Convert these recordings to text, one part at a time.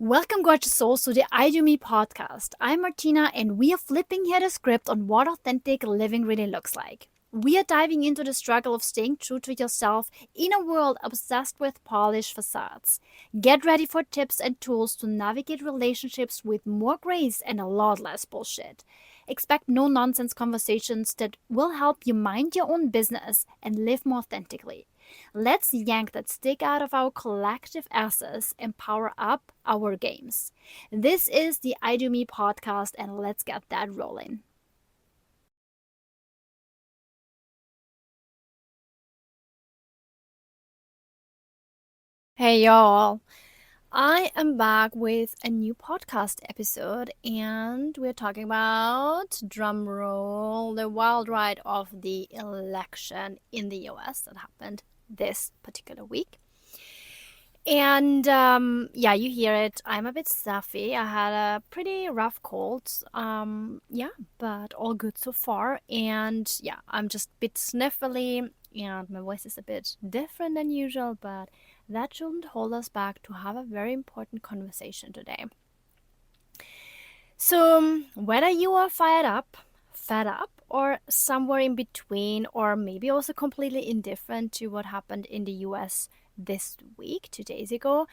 Welcome, gorgeous souls, to the I Do Me podcast. I'm Martina, and we are flipping here the script on what authentic living really looks like. We are diving into the struggle of staying true to yourself in a world obsessed with polished facades. Get ready for tips and tools to navigate relationships with more grace and a lot less bullshit. Expect no nonsense conversations that will help you mind your own business and live more authentically. Let's yank that stick out of our collective asses and power up our games. This is the I Do Me podcast, and let's get that rolling. Hey, y'all. I am back with a new podcast episode, and we're talking about, drum roll, the wild ride of the election in the US that happened this particular week. And yeah, you hear it. I'm a bit stuffy. I had a pretty rough cold. Yeah, but all good so far. And yeah, I'm just a bit sniffly, and my voice is a bit different than usual, but that shouldn't hold us back to have a very important conversation today. So, whether you are fired up, fed up, or somewhere in between, or maybe also completely indifferent to what happened in the US this week, 2 days ago,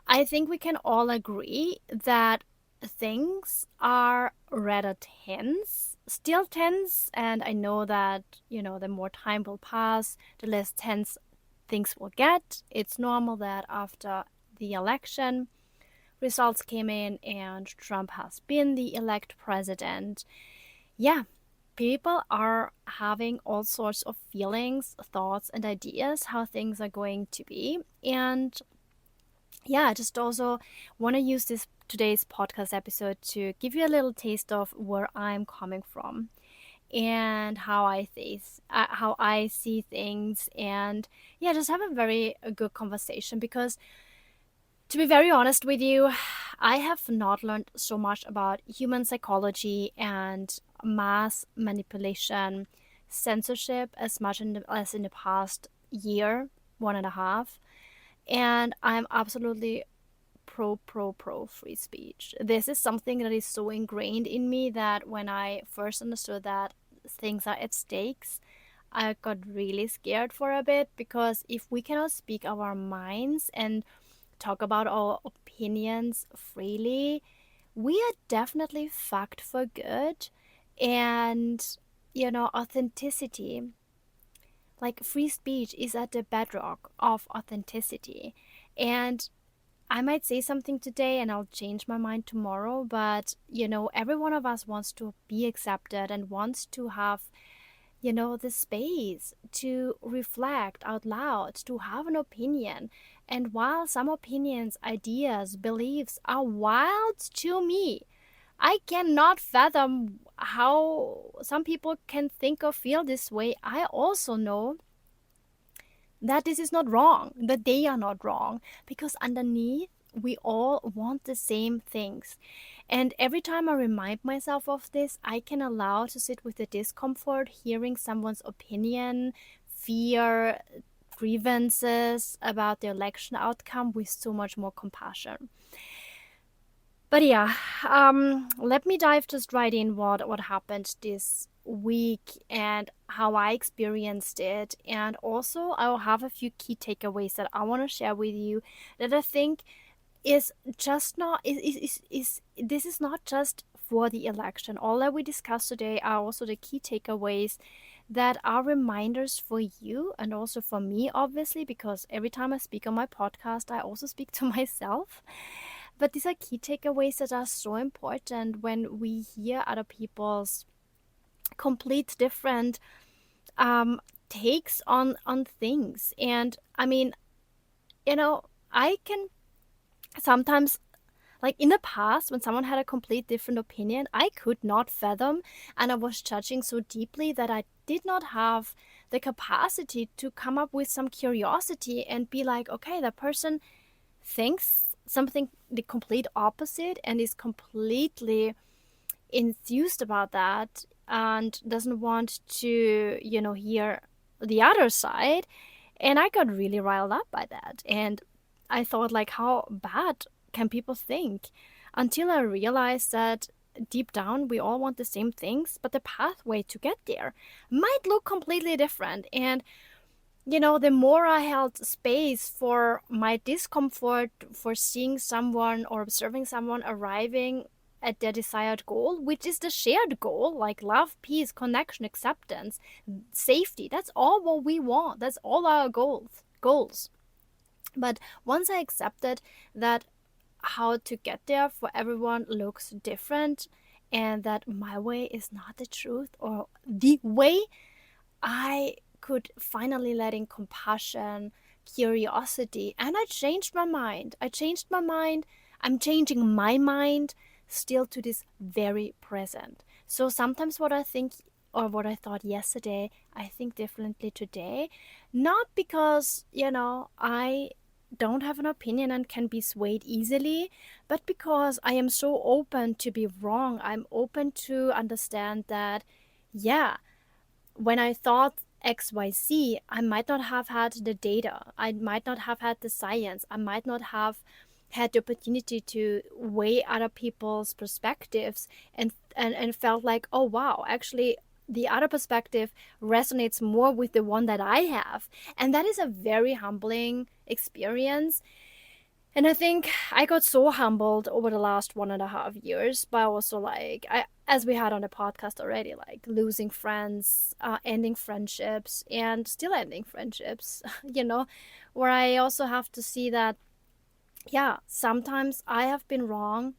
I think we can all agree that things are rather tense, still tense, and I know that, the more time will pass, the less tense things will get. It's normal that after the election, results came in and Trump has been the elect president. Yeah, people are having all sorts of feelings, thoughts, and ideas how things are going to be. And yeah, I just also want to use this today's podcast episode to give you a little taste of where I'm coming from and how I see things, and yeah, just have a very good conversation because, to be very honest with you, I have not learned so much about human psychology and mass manipulation, censorship as much as in the past year, 1.5. And I'm absolutely pro free speech. This is something that is so ingrained in me that when I first understood that things are at stakes, I got really scared for a bit, because if we cannot speak our minds and talk about our opinions freely, we are definitely fucked for good. And, authenticity, like free speech, is at the bedrock of authenticity. And I might say something today and I'll change my mind tomorrow, but every one of us wants to be accepted and wants to have, the space to reflect out loud, to have an opinion. And while some opinions, ideas, beliefs are wild to me, I cannot fathom how some people can think or feel this way. I also know that this is not wrong, that they are not wrong, because underneath, we all want the same things. And every time I remind myself of this, I can allow to sit with the discomfort, hearing someone's opinion, fear, grievances about the election outcome with so much more compassion. But yeah, let me dive just right in what happened this week and how I experienced it. And also, I'll have a few key takeaways that I want to share with you that I think is just not is this is not just for the election. All that we discussed today are also the key takeaways that are reminders for you and also for me, obviously, because every time I speak on my podcast, I also speak to myself. But these are key takeaways that are so important when we hear other people's complete different takes on things. And I mean, I can sometimes, like in the past, when someone had a complete different opinion, I could not fathom, and I was judging so deeply that I did not have the capacity to come up with some curiosity and be like, okay, that person thinks something the complete opposite and is completely enthused about that and doesn't want to, hear the other side. And I got really riled up by that. And I thought, like, how bad can people think? Until I realized that deep down we all want the same things, but the pathway to get there might look completely different. And the more I held space for my discomfort, for seeing someone or observing someone arriving at their desired goal, which is the shared goal, like love, peace, connection, acceptance, safety. That's all what we want. That's all our goals. But once I accepted that how to get there for everyone looks different, and that my way is not the truth or the way, I could finally let in compassion, curiosity, and I changed my mind. I changed my mind. I'm changing my mind still to this very present. So sometimes what I think or what I thought yesterday, I think differently today. Not because, I don't have an opinion and can be swayed easily, but because I am so open to be wrong. I'm open to understand that, yeah, when I thought XYZ, I might not have had the data. I might not have had the science. I might not have had the opportunity to weigh other people's perspectives and felt like, oh wow, actually the other perspective resonates more with the one that I have. And that is a very humbling experience. And I think I got so humbled over the last 1.5 years by also as we had on the podcast already, like losing friends, ending friendships, and still ending friendships, where I also have to see that, yeah, sometimes I have been wrong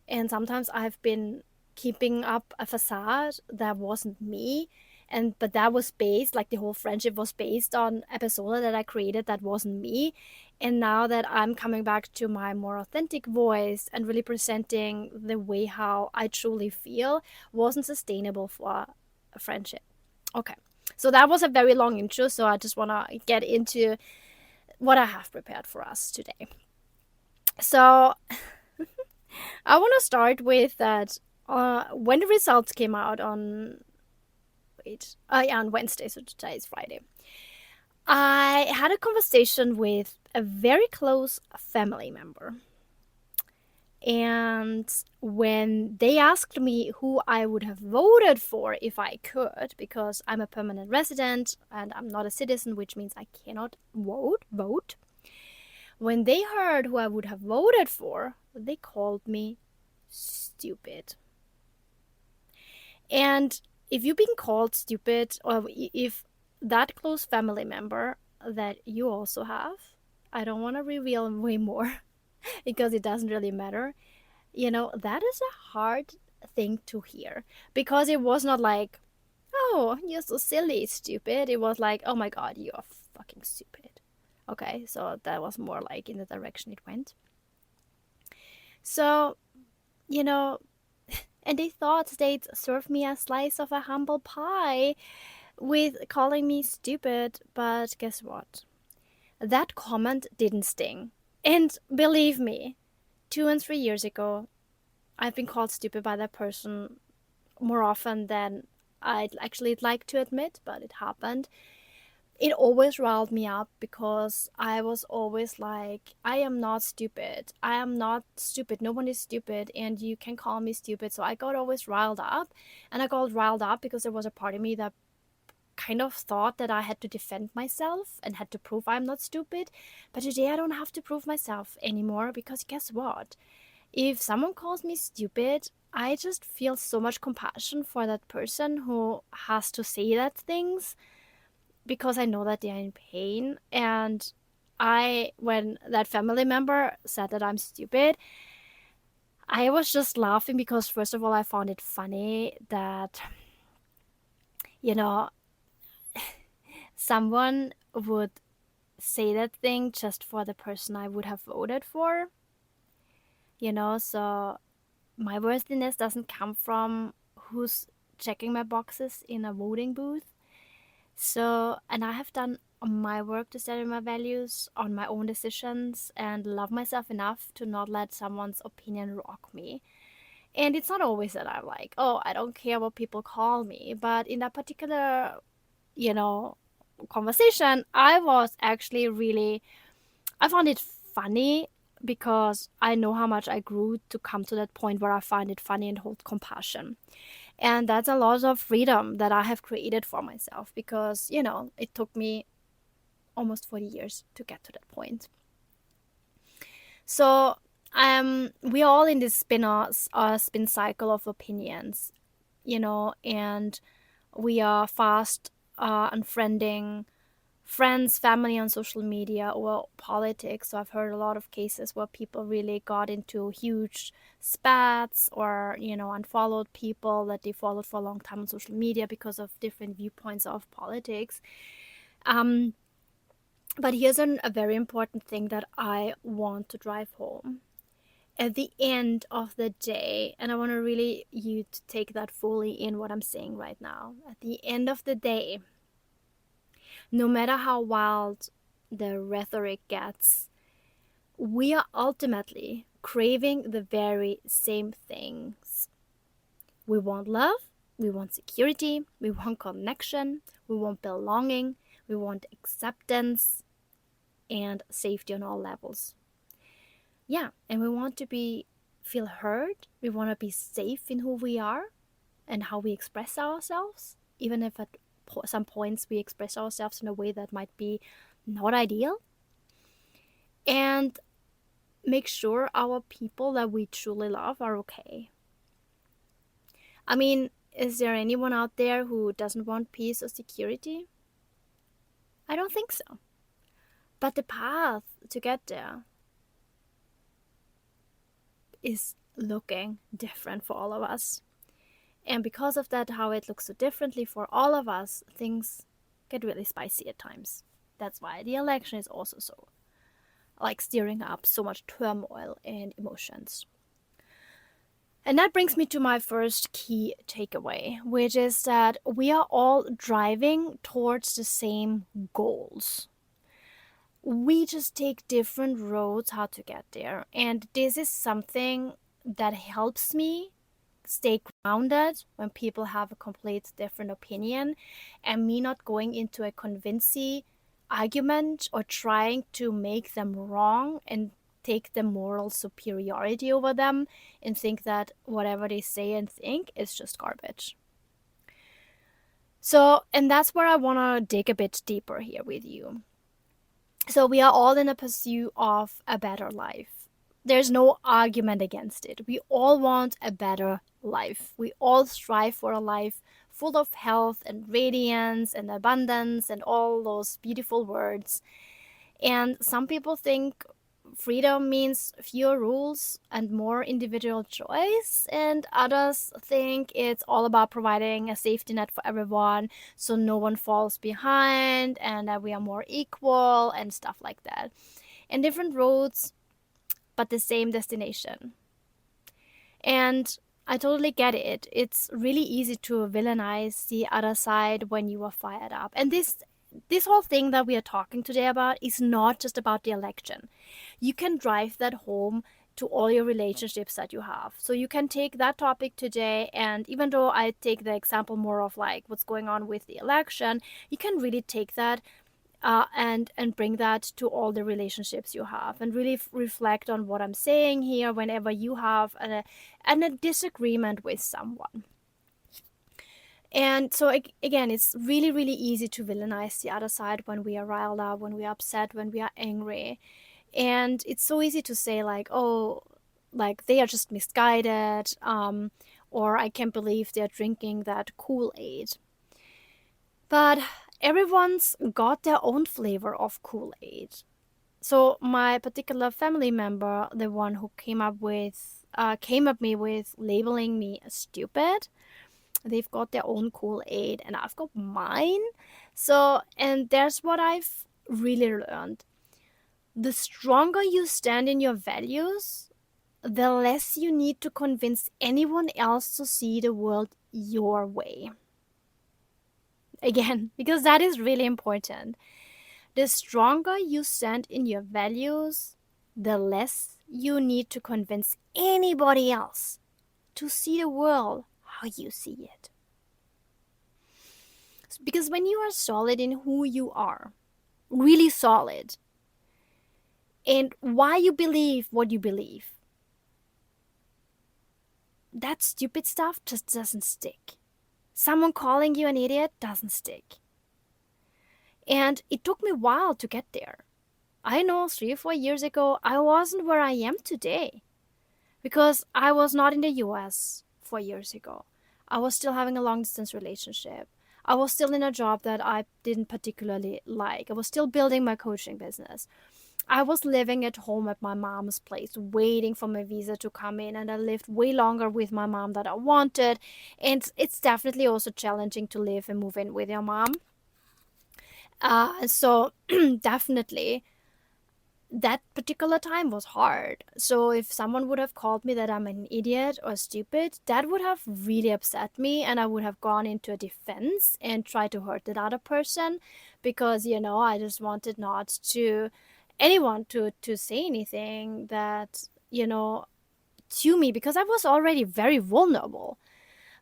and sometimes I've been keeping up a facade that wasn't me. But that was based, like the whole friendship was based on a persona that I created that wasn't me. And now that I'm coming back to my more authentic voice and really presenting the way how I truly feel, wasn't sustainable for a friendship. Okay, so that was a very long intro, so I just want to get into what I have prepared for us today. So I want to start with that. When the results came out on on Wednesday, so today is Friday, I had a conversation with a very close family member. And when they asked me who I would have voted for if I could, because I'm a permanent resident and I'm not a citizen, which means I cannot vote. When they heard who I would have voted for, they called me stupid. And if you've been called stupid, or if that close family member that you also have, I don't want to reveal way more because it doesn't really matter. That is a hard thing to hear, because it was not like, oh, you're so silly, stupid. It was like, oh my god, you are fucking stupid. Okay, so that was more like in the direction it went. So, and they thought they'd serve me a slice of a humble pie with calling me stupid, but guess what? That comment didn't sting. And believe me, 2 and 3 years ago, I've been called stupid by that person more often than I'd actually like to admit, but it happened. It always riled me up because I was always like, I am not stupid. I am not stupid. No one is stupid, and you can call me stupid. So I got always riled up, and I got riled up because there was a part of me that kind of thought that I had to defend myself and had to prove I'm not stupid. But today I don't have to prove myself anymore, because guess what? If someone calls me stupid, I just feel so much compassion for that person who has to say that things, because I know that they're in pain. And when that family member said that I'm stupid, I was just laughing because, first of all, I found it funny that, someone would say that thing just for the person I would have voted for. So my worthiness doesn't come from who's checking my boxes in a voting booth. So, and I have done my work to study my values on my own decisions and love myself enough to not let someone's opinion rock me. And it's not always that I'm like, oh, I don't care what people call me. But in that particular, conversation, I was actually really, I found it funny because I know how much I grew to come to that point where I find it funny and hold compassion. And that's a lot of freedom that I have created for myself because, it took me almost 40 years to get to that point. So, we're all in this spin cycle of opinions, and we are fast unfriending friends, family on social media or politics. So I've heard a lot of cases where people really got into huge spats or, unfollowed people that they followed for a long time on social media because of different viewpoints of politics. Um, but here's a very important thing that I want to drive home. At the end of the day, and I want to really you to take that fully in what I'm saying right now. At the end of the day, no matter how wild the rhetoric gets, we are ultimately craving the very same things. We want love, we want security, we want connection, we want belonging, we want acceptance and safety on all levels. Yeah, and we want to feel heard, we want to be safe in who we are and how we express ourselves, even if at some points we express ourselves in a way that might be not ideal. And make sure our people that we truly love are okay. I mean, is there anyone out there who doesn't want peace or security? I don't think so. But the path to get there is looking different for all of us. And because of that, how it looks so differently for all of us, things get really spicy at times. That's why the election is also so, stirring up so much turmoil and emotions. And that brings me to my first key takeaway, which is that we are all driving towards the same goals. We just take different roads how to get there. And this is something that helps me stay grounded when people have a complete different opinion, and me not going into a convincing argument or trying to make them wrong and take the moral superiority over them and think that whatever they say and think is just garbage. So, and that's where I want to dig a bit deeper here with you. So we are all in a pursuit of a better life. There's no argument against it. We all want a better life. We all strive for a life full of health and radiance and abundance and all those beautiful words. And some people think freedom means fewer rules and more individual choice, and others think it's all about providing a safety net for everyone so no one falls behind and that we are more equal and stuff like that. And different roads, but the same destination. And I totally get it. It's really easy to villainize the other side when you are fired up. And this whole thing that we are talking today about is not just about the election. You can drive that home to all your relationships that you have. So you can take that topic today, and even though I take the example more of what's going on with the election, you can really take that and bring that to all the relationships you have, and really reflect on what I'm saying here whenever you have a disagreement with someone. And so again, it's really, really easy to villainize the other side when we are riled up, when we are upset, when we are angry. And it's so easy to say oh, they are just misguided, or I can't believe they're drinking that Kool-Aid. But everyone's got their own flavor of Kool-Aid. So my particular family member, the one who came at me with labeling me as stupid, they've got their own Kool-Aid and I've got mine. So, and there's what I've really learned. The stronger you stand in your values, the less you need to convince anyone else to see the world your way. Again, because that is really important. The stronger you stand in your values, the less you need to convince anybody else to see the world how you see it. Because when you are solid in who you are, really solid, and why you believe what you believe. That stupid stuff just doesn't stick. Someone calling you an idiot doesn't stick. And it took me a while to get there. I know 3 or 4 years ago, I wasn't where I am today because I was not in the US 4 years ago. I was still having a long distance relationship. I was still in a job that I didn't particularly like. I was still building my coaching business. I was living at home at my mom's place, waiting for my visa to come in, and I lived way longer with my mom than I wanted. And it's definitely also challenging to live and move in with your mom. So definitely that particular time was hard. So if someone would have called me that I'm an idiot or stupid, that would have really upset me, and I would have gone into a defense and tried to hurt that other person because, I just wanted not to anyone to say anything that, to me, because I was already very vulnerable.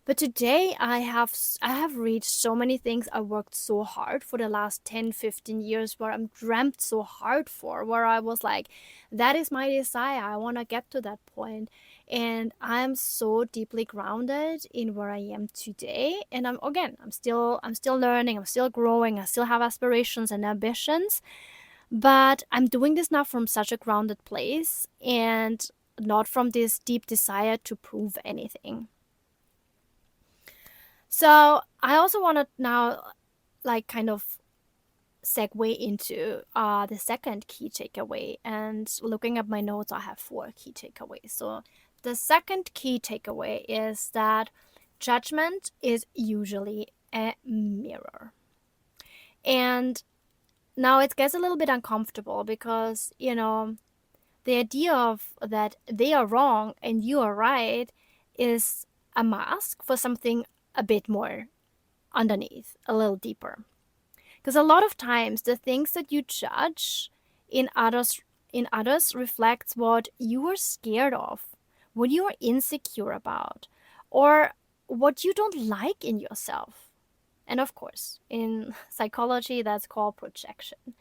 But today I have reached so many things I worked so hard for the last 10, 15 years, where I'm dreamt so hard for, where I was like, that is my desire. I want to get to that point. And I'm so deeply grounded in where I am today. And I'm still learning, I'm still growing, I still have aspirations and ambitions. But I'm doing this now from such a grounded place and not from this deep desire to prove anything. So I also want to now, like, kind of segue into the second key takeaway. And looking at my notes, I have 4 key takeaways. So the second key takeaway is that judgment is usually a mirror. And now it gets a little bit uncomfortable because, the idea of that they are wrong and you are right is a mask for something a bit more underneath, a little deeper. Because a lot of times the things that you judge in others reflects what you are scared of, what you are insecure about, or what you don't like in yourself. And of course, in psychology, that's called projection.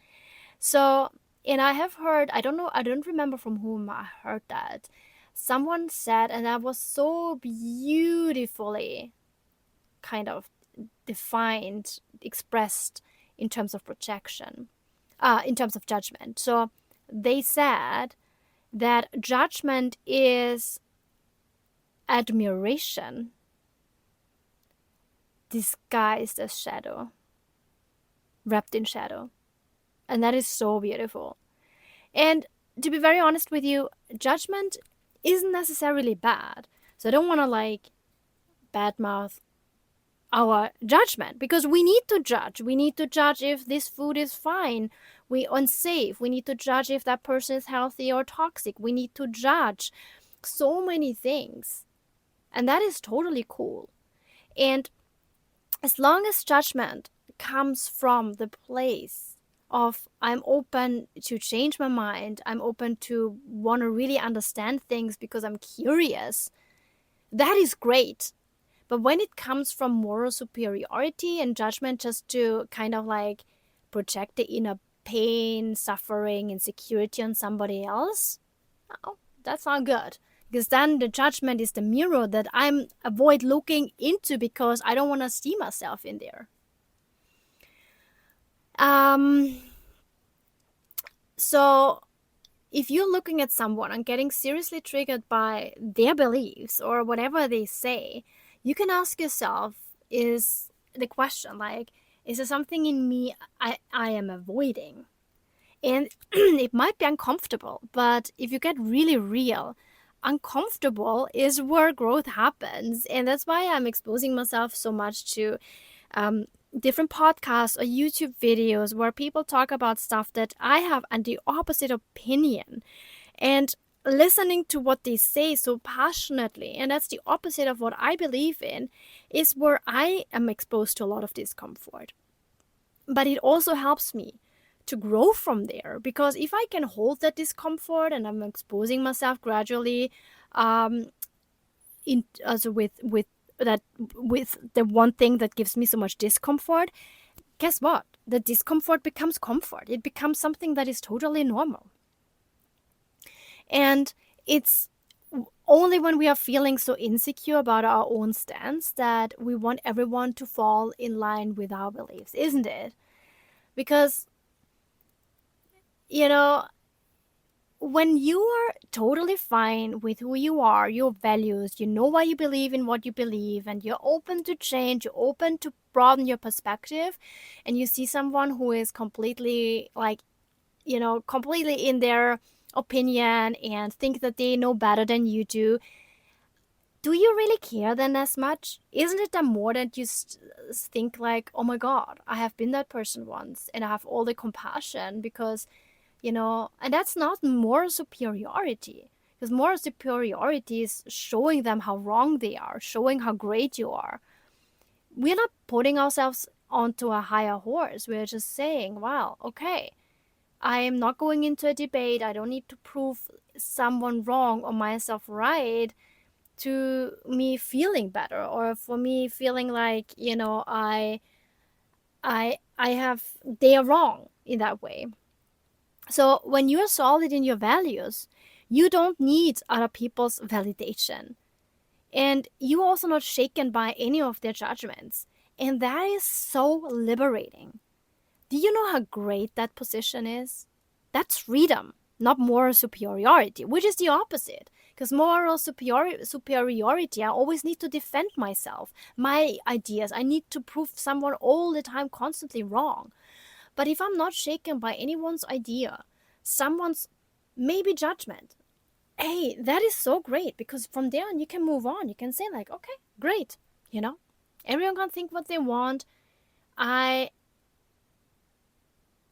So, and I have heard, I don't remember from whom I heard that. Someone said, and that was so beautifully kind of defined, expressed in terms of projection, in terms of judgment. So they said that judgment is admiration disguised as shadow, wrapped in shadow. And that is so beautiful. And to be very honest with you, judgment isn't necessarily bad. So I don't want to badmouth our judgment, because we need to judge. We need to judge if this food is fine, we unsafe. We need to judge if that person is healthy or toxic. We need to judge so many things. And that is totally cool. And as long as judgment comes from the place of I'm open to change my mind, I'm open to want to really understand things because I'm curious, that is great. But when it comes from moral superiority and judgment just to kind of project the inner pain, suffering, insecurity on somebody else, no, that's not good. Because then the judgment is the mirror that I'm avoid looking into because I don't want to see myself in there. So if you're looking at someone and getting seriously triggered by their beliefs or whatever they say, you can ask yourself, is the question is there something in me I am avoiding? And it might be uncomfortable, but if you get really real, uncomfortable is where growth happens. And that's why I'm exposing myself so much to different podcasts or YouTube videos where people talk about stuff that I have and the opposite opinion. And listening to what they say so passionately, and that's the opposite of what I believe in, is where I am exposed to a lot of discomfort. But it also helps me to grow from there, because if I can hold that discomfort and I'm exposing myself gradually with the one thing that gives me so much discomfort, guess what? The discomfort becomes comfort. It becomes something that is totally normal. And it's only when we are feeling so insecure about our own stance that we want everyone to fall in line with our beliefs, isn't it? Because, you know, when you are totally fine with who you are, your values, you know why you believe in what you believe, and you're open to change, you're open to broaden your perspective, and you see someone who is completely, like, completely in their opinion and think that they know better than you do you really care then as much? Isn't it the more that you think like, oh my God, I have been that person once and I have all the compassion because, and that's not moral superiority. Because moral superiority is showing them how wrong they are, showing how great you are. We're not putting ourselves onto a higher horse. We're just saying, wow, okay, I am not going into a debate. I don't need to prove someone wrong or myself right to me feeling better or for me feeling like I have they are wrong in that way. So when you're solid in your values, you don't need other people's validation, and you're also not shaken by any of their judgments, and that is so liberating. Do you know how great that position is? That's freedom, not moral superiority, which is the opposite. Because moral superiority, I always need to defend myself, my ideas. I need to prove someone all the time constantly wrong. But if I'm not shaken by anyone's idea, someone's maybe judgment, hey, that is so great because from there on you can move on. You can say, like, okay, great. You know, everyone can think what they want. I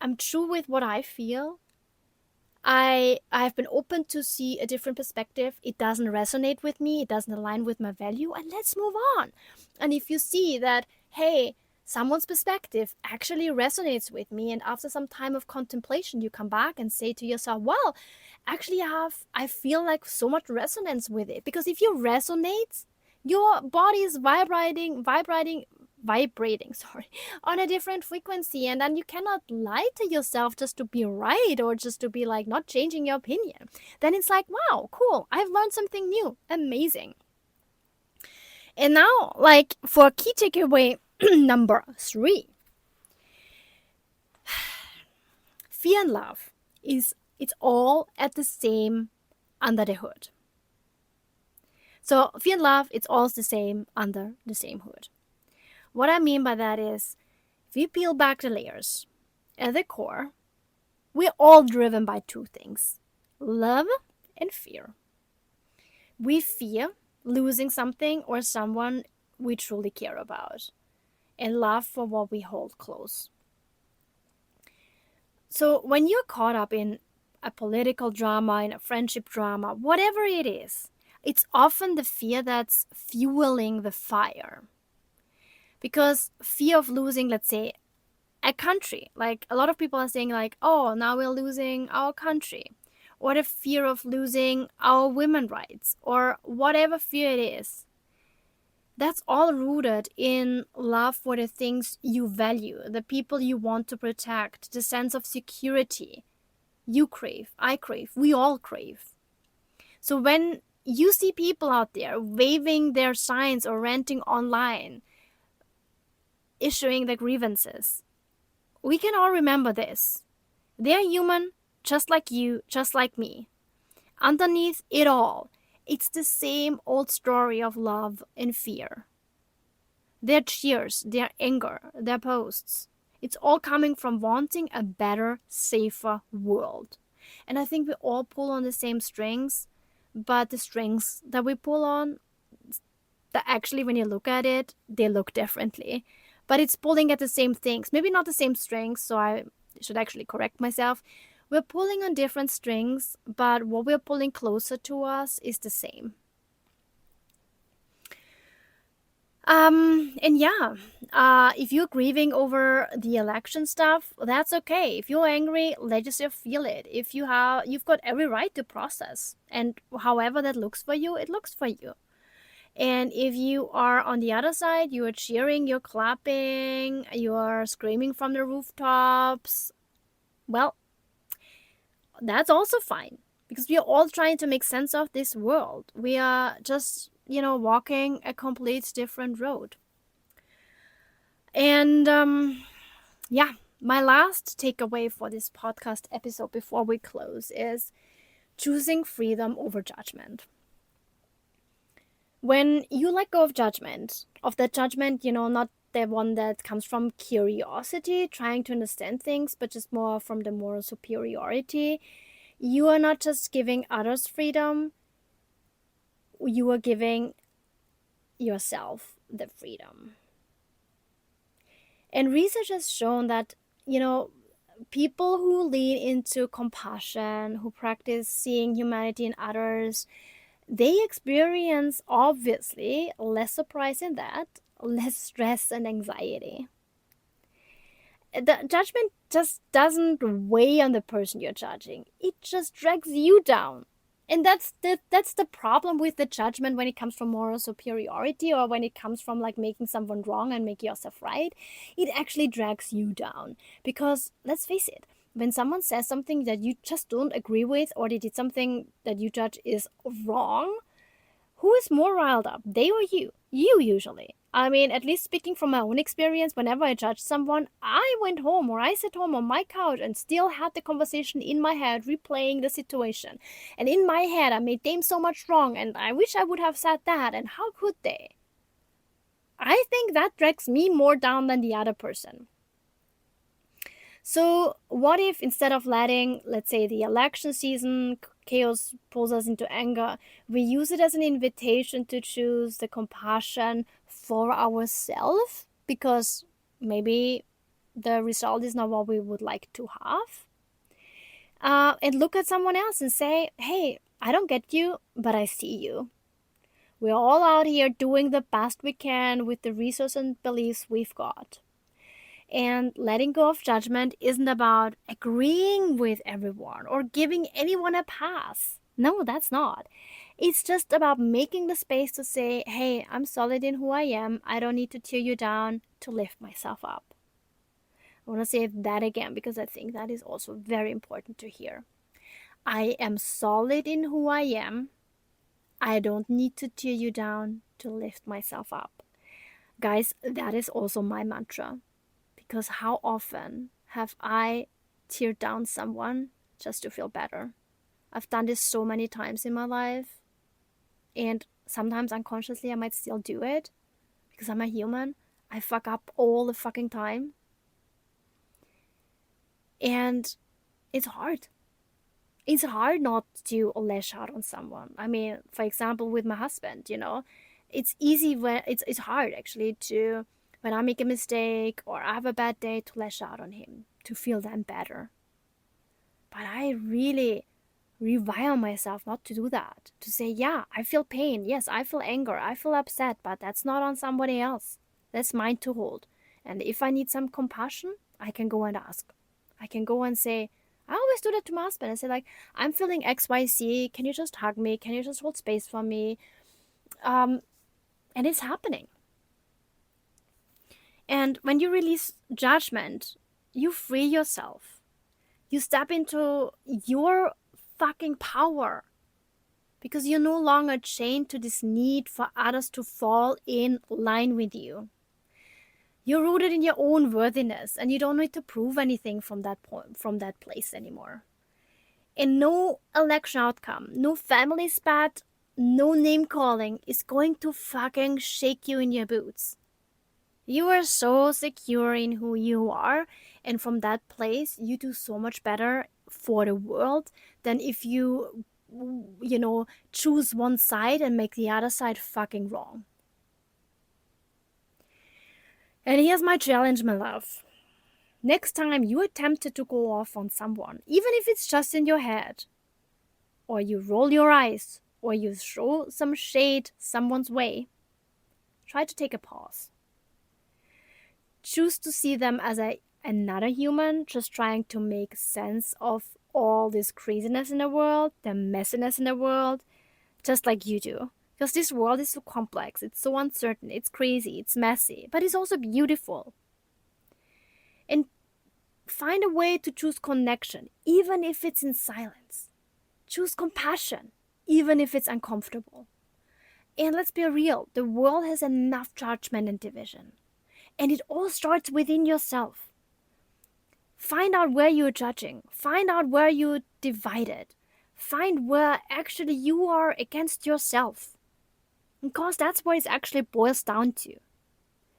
I'm true with what I feel. I've been open to see a different perspective. It doesn't resonate with me, it doesn't align with my value, and let's move on. And if you see that, hey, someone's perspective actually resonates with me, and after some time of contemplation you come back and say to yourself, well, actually I feel like so much resonance with it. Because if you resonate, your body is vibrating, sorry, on a different frequency, and then you cannot lie to yourself just to be right or just to be like not changing your opinion. Then it's like, wow, cool, I've learned something new, amazing. And now, like, for key takeaway number 3, fear and love it's all at the same under the hood. So fear and love, it's all the same under the same hood. What I mean by that is, if you peel back the layers, at the core, we're all driven by two things: love and fear. We fear losing something or someone we truly care about, and love for what we hold close. So when you're caught up in a political drama, in a friendship drama, whatever it is, it's often the fear that's fueling the fire. Because fear of losing, let's say, a country. Like, a lot of people are saying, like, oh, now we're losing our country. Or the fear of losing our women rights, or whatever fear it is. That's all rooted in love for the things you value, the people you want to protect, the sense of security you crave, I crave, we all crave. So when you see people out there waving their signs or ranting online, issuing the grievances, we can all remember this. They're human, just like you, just like me. Underneath it all, it's the same old story of love and fear. Their cheers, their anger, their posts, it's all coming from wanting a better, safer world. And I think we all pull on the same strings, but the strings that we pull on, that actually, when you look at it, they look differently. But it's pulling at the same things. Maybe not the same strings, so I should actually correct myself. We're pulling on different strings, but what we're pulling closer to us is the same. And yeah, if you're grieving over the election stuff, that's okay. If you're angry, let yourself feel it. If you've got every right to process, and however that looks for you, it looks for you. And if you are on the other side, you are cheering, you're clapping, you are screaming from the rooftops, well, that's also fine. because we are all trying to make sense of this world. We are just, walking a complete different road. And yeah, my last takeaway for this podcast episode before we close is choosing freedom over judgment. When you let go of judgment, not the one that comes from curiosity, trying to understand things, but just more from the moral superiority, you are not just giving others freedom, you are giving yourself the freedom. And research has shown that, people who lean into compassion, who practice seeing humanity in others, they experience, obviously, less surprise in that, less stress and anxiety. The judgment just doesn't weigh on the person you're judging. It just drags you down. And that's the problem with the judgment when it comes from moral superiority, or when it comes from like making someone wrong and making yourself right. It actually drags you down. Because let's face it, when someone says something that you just don't agree with, or they did something that you judge is wrong, who is more riled up, they or you? You, usually. I mean, at least speaking from my own experience, whenever I judged someone, I went home or I sat home on my couch and still had the conversation in my head, replaying the situation. And in my head, I made them so much wrong, and I wish I would have said that, and how could they? I think that drags me more down than the other person. So, what if instead of letting, let's say, the election season chaos pulls us into anger, we use it as an invitation to choose the compassion for ourselves? Because maybe the result is not what we would like to have. And look at someone else and say, hey, I don't get you, but I see you. We're all out here doing the best we can with the resources and beliefs we've got. And letting go of judgment isn't about agreeing with everyone or giving anyone a pass. No, that's not. It's just about making the space to say, hey, I'm solid in who I am. I don't need to tear you down to lift myself up. I want to say that again because I think that is also very important to hear. I am solid in who I am. I don't need to tear you down to lift myself up. Guys, that is also my mantra. Because how often have I teared down someone just to feel better? I've done this so many times in my life. And sometimes unconsciously I might still do it. Because I'm a human. I fuck up all the fucking time. And it's hard. It's hard not to lash out on someone. I mean, for example, with my husband, it's easy when it's hard actually to, when I make a mistake or I have a bad day, to lash out on him, to feel then better. But I really revile myself not to do that. To say, yeah, I feel pain. Yes, I feel anger. I feel upset, but that's not on somebody else. That's mine to hold. And if I need some compassion, I can go and ask. I can go and say, I always do that to my husband. I say like, I'm feeling XYZ. Can you just hug me? Can you just hold space for me? And it's happening. And when you release judgment, you free yourself. You step into your fucking power. Because you're no longer chained to this need for others to fall in line with you. You're rooted in your own worthiness, and you don't need to prove anything from that point, from that place anymore. And no election outcome, no family spat, no name calling is going to fucking shake you in your boots. You are so secure in who you are, and from that place, you do so much better for the world than if you choose one side and make the other side fucking wrong. And here's my challenge, my love. Next time you are tempted to go off on someone, even if it's just in your head, or you roll your eyes, or you throw some shade someone's way, try to take a pause. Choose to see them as another human just trying to make sense of all this craziness in the world, the messiness in the world, just like you do. Because this world is so complex, it's so uncertain, it's crazy, it's messy, but it's also beautiful. And find a way to choose connection, even if it's in silence. Choose compassion, even if it's uncomfortable. And let's be real, the world has enough judgment and division. And it all starts within yourself. Find out where you're judging. Find out where you're divided. Find where actually you are against yourself. Because that's what it actually boils down to.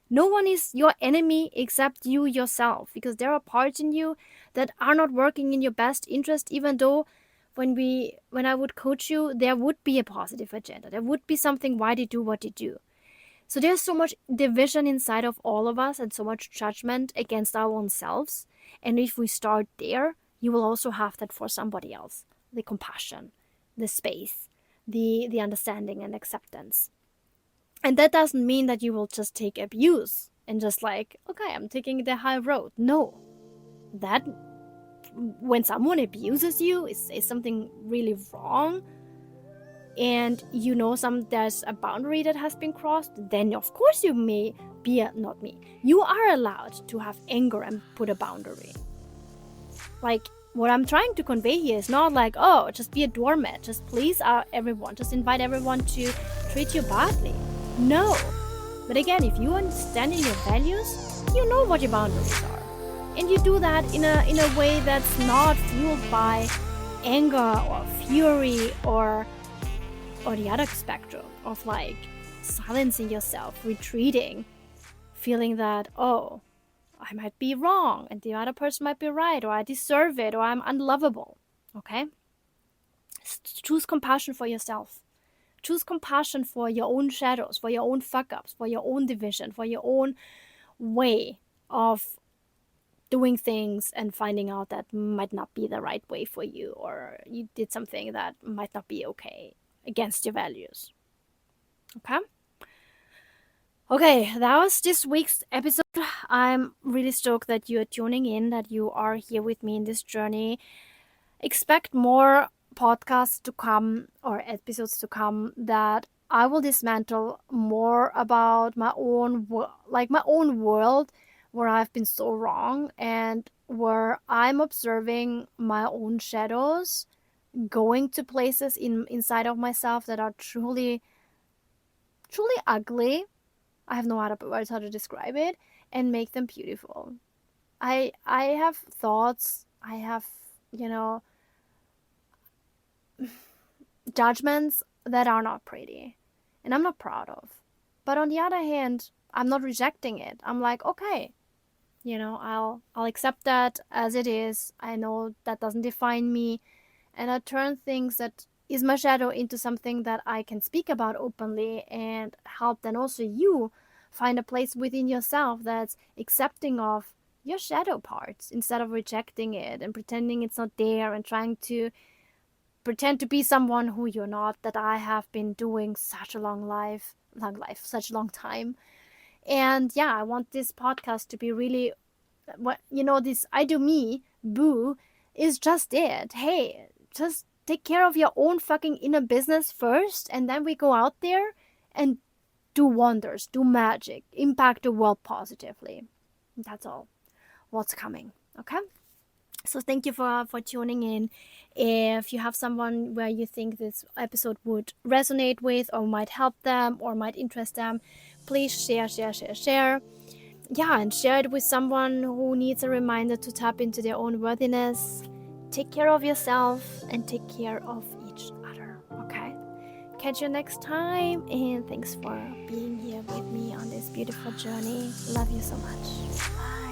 No one is your enemy except you yourself, because there are parts in you that are not working in your best interest, even though when I would coach you, there would be a positive agenda. There would be something why they do what they do. So there's so much division inside of all of us and so much judgment against our own selves. And if we start there, you will also have that for somebody else. The compassion, the space, the understanding and acceptance. And that doesn't mean that you will just take abuse and just like, okay, I'm taking the high road. No. That, when someone abuses you, is something really wrong, and you know there's a boundary that has been crossed, then of course you may be you are allowed to have anger and put a boundary. Like, what I'm trying to convey here is not like, oh, just be a doormat, just please everyone, just invite everyone to treat you badly. No. But again, if you understand your values, you know what your boundaries are, and you do that in a way that's not fueled by anger or fury or the other spectrum of like silencing yourself, retreating, feeling that, oh, I might be wrong and the other person might be right, or I deserve it, or I'm unlovable. Okay? Choose compassion for yourself. Choose compassion for your own shadows, for your own fuck-ups, for your own division, for your own way of doing things and finding out that might not be the right way for you, or you did something that might not be okay against your values. Okay, that was this week's episode. I'm really stoked that you are tuning in, that you are here with me in this journey. Expect more podcasts to come, or episodes to come, that I will dismantle more about my own world where I've been so wrong, and where I'm observing my own shadows going to places inside of myself that are truly ugly. I have no other words how to describe it, and make them beautiful. I have thoughts, I have, judgments that are not pretty and I'm not proud of. But on the other hand, I'm not rejecting it. I'm like, okay, I'll accept that as it is. I know that doesn't define me, and I turn things that is my shadow into something that I can speak about openly, and help then also you find a place within yourself that's accepting of your shadow parts, instead of rejecting it and pretending it's not there and trying to pretend to be someone who you're not, that I have been doing such a long life, such a long time. And yeah, I want this podcast to be really, this I do me, boo, is just it. Hey, just take care of your own fucking inner business first, and then we go out there and do wonders, do magic, impact the world positively. That's all what's coming. Okay? So thank you for tuning in. If you have someone where you think this episode would resonate with, or might help them, or might interest them, please share. Yeah, and share it with someone who needs a reminder to tap into their own worthiness. Take care of yourself and take care of each other, okay? Catch you next time, and thanks for being here with me on this beautiful journey. Love you so much. Bye.